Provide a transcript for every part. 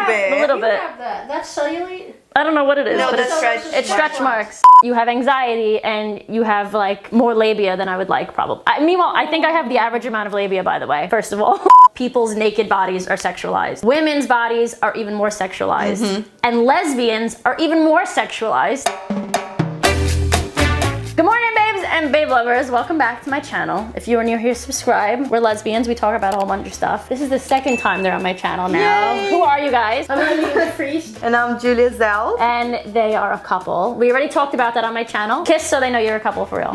bit. A little You bit. have that. That's cellulite? I don't know what it is, No, but that's stretch. it's stretch marks. You have anxiety and you have like more labia than I would like probably. Meanwhile, I think I have the average amount of labia, by the way, first of all. People's naked bodies are sexualized. Women's bodies are even more sexualized. And lesbians are even more sexualized. Good morning, babes and babe lovers. Welcome back to my channel. If you are new here, subscribe. We're lesbians. We talk about a whole bunch of stuff. This is the second time they're on my channel now. Yay. Who are you guys? I'm Eileen Priest. And I'm Julia Zelg. And they are a couple. We already talked about that on my channel. Kiss so they know you're a couple for real.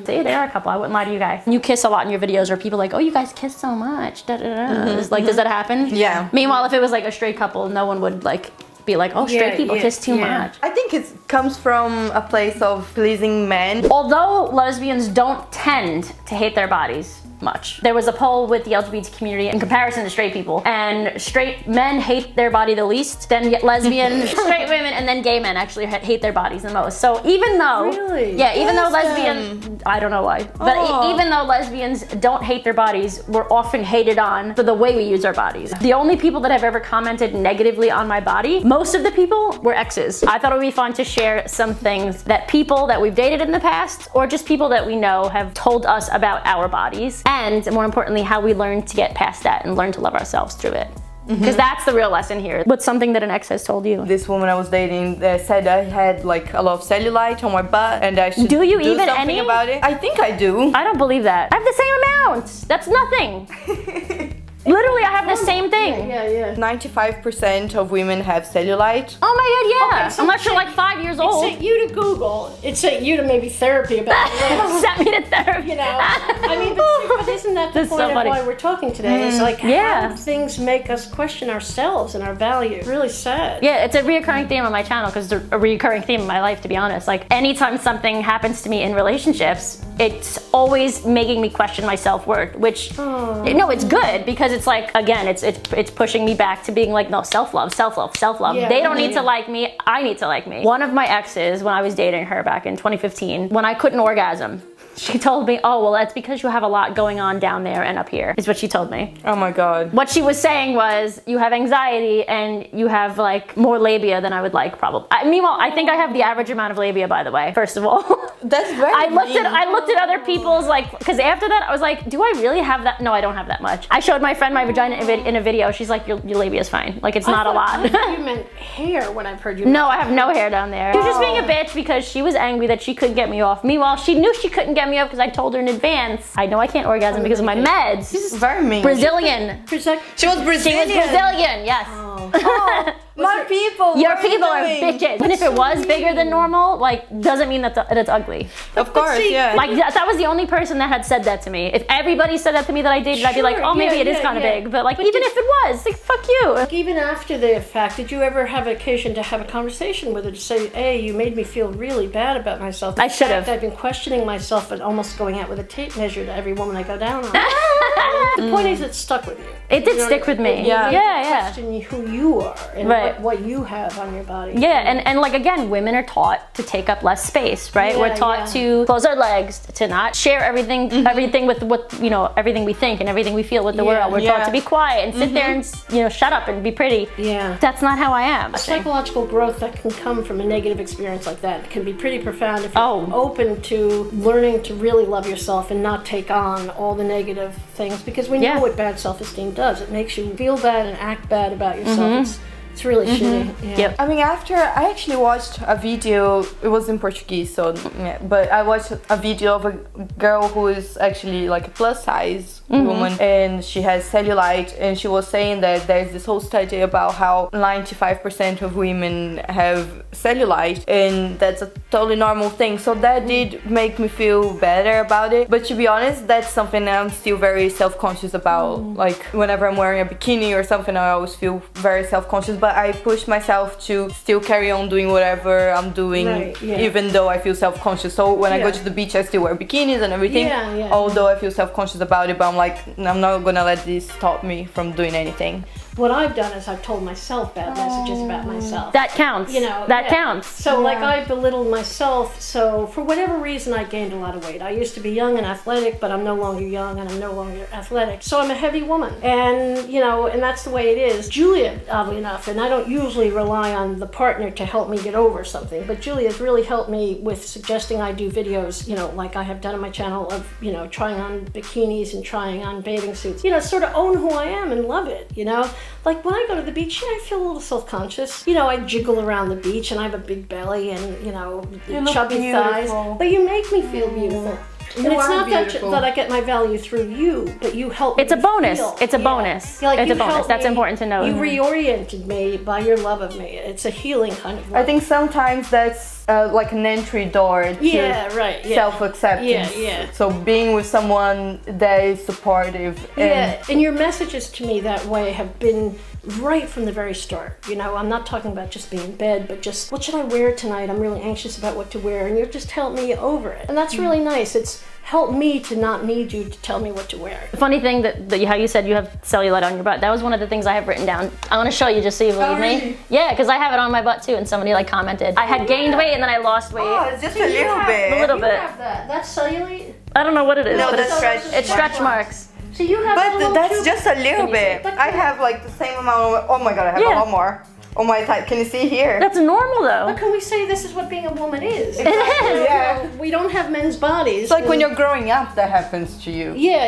See, they are a couple. I wouldn't lie to you guys. You kiss a lot in your videos, or people are like, oh, you guys kiss so much. Da, da, da. It's like, does that happen? Yeah. Meanwhile, if it was like a straight couple, no one would like be like, oh, straight people kiss too much. I think it comes from a place of pleasing men. Although lesbians don't tend to hate their bodies much. There was a poll with the LGBT community in comparison to straight people, and straight men hate their body the least, then lesbian, straight women, and then gay men actually hate their bodies the most. So even though, even though lesbians, I don't know why, but even though lesbians don't hate their bodies, we're often hated on for the way we use our bodies. The only people that have ever commented negatively on my body, most of the people were exes. I thought it would be fun to share some things that people that we've dated in the past, or just people that we know, have told us about our bodies. And more importantly, how we learn to get past that and learn to love ourselves through it. Because that's the real lesson here. What's something that an ex has told you? This woman I was dating said I had like a lot of cellulite on my butt and I should do something about it. I think I do. I don't believe that. I have the same amount. That's nothing. Literally, I have the same thing. Yeah. 95% of women have cellulite. Oh my god, yeah. Okay, so unless you're like 5 years It old. sent you to Google. It sent you to maybe therapy about it. Sent me to therapy. You know, I mean, but isn't that the That's point so of funny. why we're talking today? It's like Yeah. how things make us question ourselves and our value. Really sad. Yeah, it's a reoccurring theme on my channel because it's a reoccurring theme in my life, to be honest. Like, anytime something happens to me in relationships, it's always making me question my self-worth, which, no, it's good because it's like, again, it's pushing me back to being like, no, self-love. Yeah, They don't need to like me, I need to like me. One of my exes, when I was dating her back in 2015, when I couldn't orgasm, she told me, oh, well, that's because you have a lot going on down there and up here, is what she told me. Oh my god. What she was saying was, you have anxiety and you have like more labia than I would like probably. Meanwhile, I think I have the average amount of labia, by the way, first of all. That's very I looked at other people's, like, because after that I was like, do I really have that? No, I don't have that much. I showed my friend my vagina in a video. She's like, your labia is fine. Like, it's not a lot. I thought you meant hair when I've heard you. No, I have no hair down there. She was just being a bitch because she was angry that she couldn't get me off. Meanwhile, she knew she couldn't get me off because I told her in advance. I know I can't orgasm because of my meds. This is very mean. Brazilian. She was Brazilian. She was Brazilian, yes. Oh, my people. Your what are you people are doing? bitches. Even if it was bigger than normal, like, doesn't mean that it's ugly. Of course, see, yeah. Like, that was the only person that had said that to me. If everybody said that to me that I dated, I'd be like, oh, maybe it is kind of big. But like, even if it was, like, fuck you. Even after the fact, did you ever have occasion to have a conversation with her to say, hey, you made me feel really bad about myself? I should have. I've been questioning myself and almost going out with a tape measure to every woman I go down on. The point is, it stuck with you. It did stick with me. Yeah. Question who you are and Right. what you have on your body. Yeah, and like, again, women are taught to take up less space, right? Yeah, We're taught to close our legs, to not share everything with what, you know, everything we think and everything we feel with the world. We're taught to be quiet and sit there and, you know, shut up and be pretty. Yeah. That's not how I am. I think. Psychological growth that can come from a negative experience like that can be pretty profound if you're Oh. open to learning to really love yourself and not take on all the negative things, because we know Yeah. what bad self-esteem does. It makes you feel bad and act bad about yourself. It's really shitty. Yeah. Yep. I mean, after I actually watched a video, it was in Portuguese, so yeah, but I watched a video of a girl who is actually like a plus size woman, and she has cellulite, and she was saying that there's this whole study about how 95% of women have cellulite, and that's a totally normal thing. So that did make me feel better about it. But to be honest, that's something that I'm still very self-conscious about. Like, whenever I'm wearing a bikini or something, I always feel very self-conscious. But I push myself to still carry on doing whatever I'm doing, even though I feel self-conscious. So when I go to the beach, I still wear bikinis and everything, although I feel self-conscious about it. But I'm like, I'm not gonna let this stop me from doing anything. What I've done is I've told myself bad messages about myself. That counts. You know, that counts. So like I belittled myself. So for whatever reason, I gained a lot of weight. I used to be young and athletic, but I'm no longer young and I'm no longer athletic. So I'm a heavy woman, and you know, and that's the way it is. Julia, oddly enough, and I don't usually rely on the partner to help me get over something, but Julia's really helped me with suggesting I do videos, you know, like I have done on my channel of, you know, trying on bikinis and trying on bathing suits. You know, sort of own who I am and love it, you know? Like when I go to the beach, yeah, I feel a little self-conscious. You know, I jiggle around the beach and I have a big belly and, you know, chubby thighs. But you make me feel beautiful. And it's not that I get my value through you, but you help me. It's a bonus. Feel. It's a bonus. Like it's a bonus. That's important to know. You reoriented me by your love of me. It's a healing kind of love. I think sometimes that's like an entry door to self-acceptance. Yeah. So being with someone that is supportive. And your messages to me that way have been right from the very start. You know, I'm not talking about just being in bed, but just what should I wear tonight? I'm really anxious about what to wear, and you've just helped me over it. And that's really nice. It's helped me to not need you to tell me what to wear. The funny thing how you said you have cellulite on your butt, that was one of the things I have written down. I want to show you just so you believe me. Yeah, because I have it on my butt too, and somebody like commented. I had gained weight and then I lost weight. Oh, it's just a little bit. A little bit. Have that. That's cellulite? I don't know what it is. No, but that's stretch. It's stretch marks. So you have But that's just a little bit. I have like the same amount of, oh my god, I have a lot more on my type. Can you see here? That's normal though. How can we say this is what being a woman is? It is. Yeah. We don't have men's bodies. It's like when you're growing up, that happens to you. Yeah.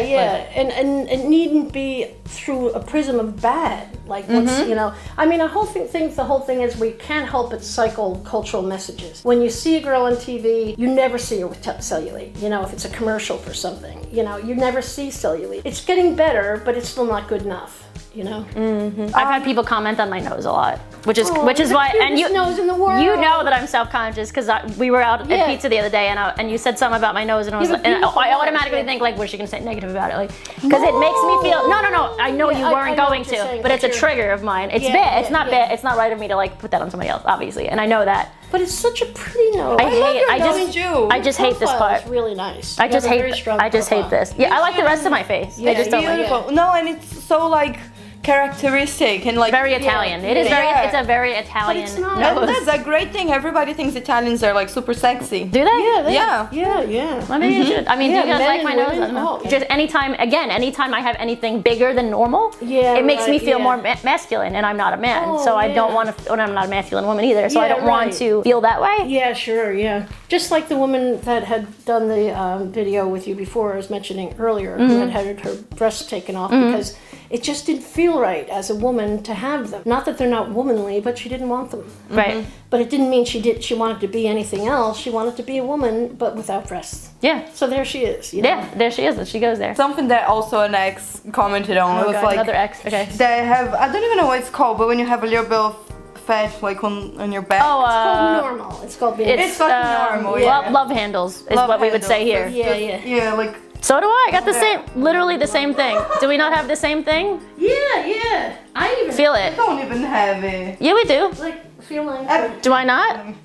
And it needn't be through a prism of bad. Like what's, you know, I mean, the whole thing is we can't help but cycle cultural messages. When you see a girl on TV, you never see her with cellulite. You know, if it's a commercial for something, you know, you never see cellulite. It's getting better, but it's still not good enough. You know, I've had people comment on my nose a lot, which is why, and you nose in the world. You know that I'm self-conscious because we were out at pizza the other day, and you said something about my nose, and I was like, and I automatically think like, what's she gonna say negative about it? Like, because it makes me feel no. I know you weren't going to, saying, but it's a trigger of mine. It's bad. It's not bad. It's not right of me to like put that on somebody else, obviously, and I know that. But it's such a pretty nose. I just hate this part. It's really nice. I just hate this. Yeah, I like the rest of my face. I just don't like it. No, and it's so like characteristic and like very Italian. It is very. It's a very Italian it's not. nose. And that's a great thing. Everybody thinks Italians are like super sexy. Do they? Yeah. Yeah. Maybe you should. I mean, do you guys like my nose? I don't know. Oh. Just anytime I have anything bigger than normal, it makes me feel more masculine, and I'm not a man, so I don't want to. And I'm not a masculine woman either, so I don't want to feel that way. Yeah, sure. Yeah, just like the woman that had done the video with you before, I was mentioning earlier, who had her breasts taken off because it just didn't feel right as a woman to have them. Not that they're not womanly, but she didn't want them. Right. But it didn't mean she wanted to be anything else. She wanted to be a woman, but without breasts. Yeah. So there she is. You know? Yeah, there she is. She goes there. Something that also an ex commented on was like another ex. Okay. They have, I don't even know what it's called, but when you have a little bit of fat like on your back. Oh, it's called normal. It's called being. It's fucking normal. Yeah. Love handles is what we would say here. Yeah. Like. So do I got the same, literally the same thing. Do we not have the same thing? Yeah. I even feel it. I don't even have it. Yeah, we do. Like feel like. Do I not?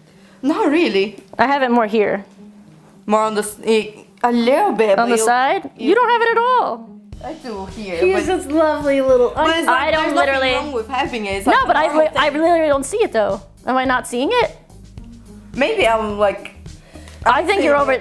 Not really. I have it more here. More on the a little bit on the side. You don't have it at all. I do here. She has this lovely little. But it's like, I don't there's literally. nothing wrong with having it. It's No, like but I literally don't see it though. Am I not seeing it? Maybe I'm like. I think you're over.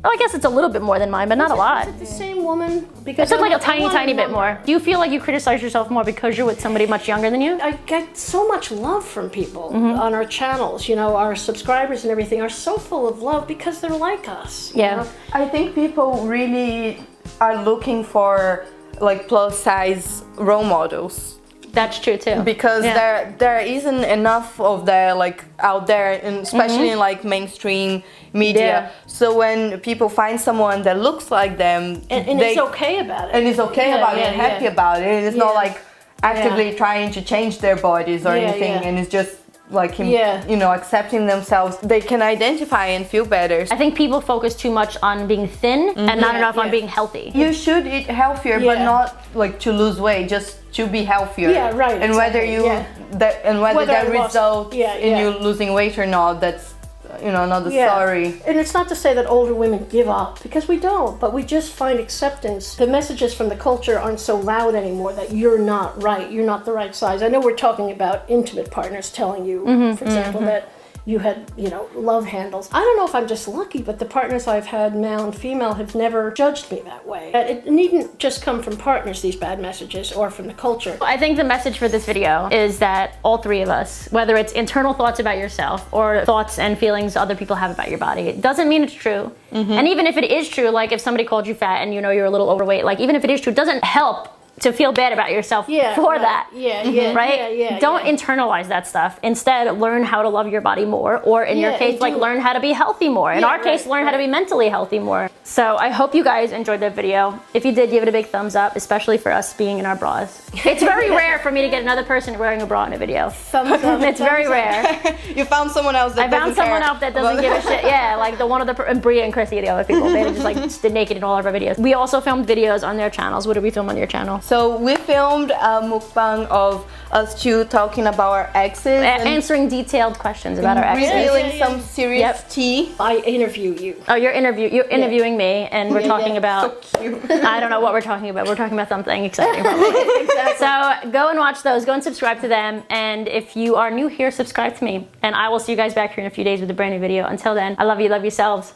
I guess it's a little bit more than mine, but not a lot. Is it the same woman? Because it's like a tiny bit more. Do you feel like you criticize yourself more because you're with somebody much younger than you? I get so much love from people on our channels. You know, our subscribers and everything are so full of love because they're like us. Yeah. You know? I think people really are looking for like plus size role models. That's true too. Because there isn't enough of that like out there, and especially in like mainstream media. Yeah. So when people find someone that looks like them, and it's okay about it. And it's okay about it, and happy about it, and it's not like actively trying to change their bodies or anything, and it's just like you know, accepting themselves. They can identify and feel better. I think people focus too much on being thin and not enough on being healthy. You should eat healthier, but not like to lose weight, just to be healthier. Yeah, right. And whether you that results in you losing weight or not, that's another story. And it's not to say that older women give up, because we don't, but we just find acceptance. The messages from the culture aren't so loud anymore that you're not right, you're not the right size. I know we're talking about intimate partners telling you, for example, that you had, love handles. I don't know if I'm just lucky, but the partners I've had, male and female, have never judged me that way. It needn't just come from partners, these bad messages, or from the culture. I think the message for this video is that all three of us, whether it's internal thoughts about yourself or thoughts and feelings other people have about your body, it doesn't mean it's true. And even if it is true, like if somebody called you fat and you're a little overweight, like even if it is true, it doesn't help to feel bad about yourself for that. Don't internalize that stuff. Instead, learn how to love your body more, or in your case, like learn how to be healthy more. In our case, learn how to be mentally healthy more. So I hope you guys enjoyed that video. If you did, give it a big thumbs up, especially for us being in our bras. It's very rare for me to get another person wearing a bra in a video. Thumbs up. It's very rare. You found someone else that I found someone else that doesn't give a shit. Yeah, like the one of the Bria and Chrissy, the other people. They just like stood naked in all of our videos. We also filmed videos on their channels. What did we film on your channel? So we filmed a mukbang of us two talking about our exes. Answering detailed questions about our exes. Revealing some serious tea. I interview you. Oh, you're interviewing me, and we're talking about, So cute. I don't know what we're talking about. We're talking about something exciting. So go and watch those. Go and subscribe to them. And if you are new here, subscribe to me. And I will see you guys back here in a few days with a brand new video. Until then, I love you. Love yourselves.